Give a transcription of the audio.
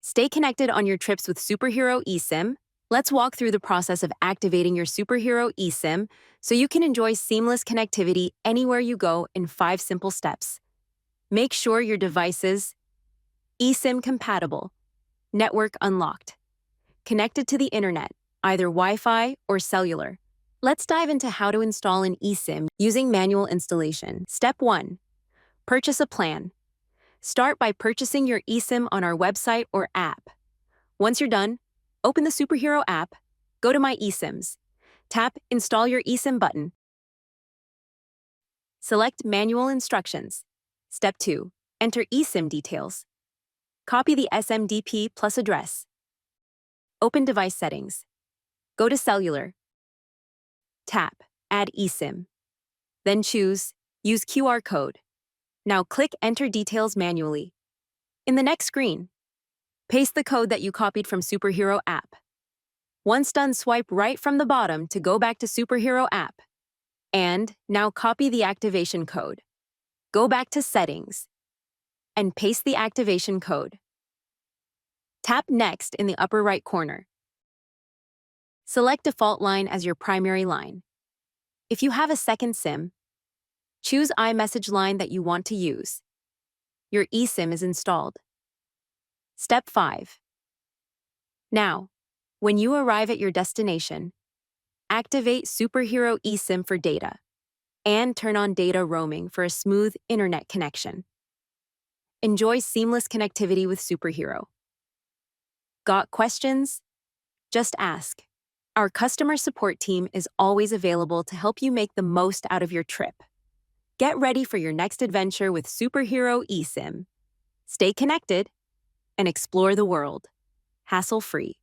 Stay connected on your trips with Superhero eSIM. Let's walk through the process of activating your Superhero eSIM so you can enjoy seamless connectivity anywhere you go in 5 simple steps. Make sure your device is eSIM compatible, network unlocked, connected to the internet, either Wi-Fi or cellular. Let's dive into how to install an eSIM using manual installation. Step 1. Purchase a plan. Start by purchasing your eSIM on our website or app. Once you're done, open the Superhero app, go to My eSIMs, tap Install Your eSIM button. Select Manual Instructions. Step 2. Enter eSIM details. Copy the SMDP plus address. Open Device Settings. Go to Cellular. Tap Add eSIM. Then choose Use QR code. Now click Enter details manually. In the next screen, paste the code that you copied from Superhero app. Once done, swipe right from the bottom to go back to Superhero app. And now copy the activation code. Go back to Settings and paste the activation code. Tap Next in the upper right corner. Select Default Line as your primary line. If you have a second SIM, choose iMessage line that you want to use. Your eSIM is installed. Step 5. Now, when you arrive at your destination, activate Superhero eSIM for data and turn on data roaming for a smooth internet connection. Enjoy seamless connectivity with Superhero. Got questions? Just ask. Our customer support team is always available to help you make the most out of your trip. Get ready for your next adventure with Superhero eSIM. Stay connected and explore the world, hassle-free.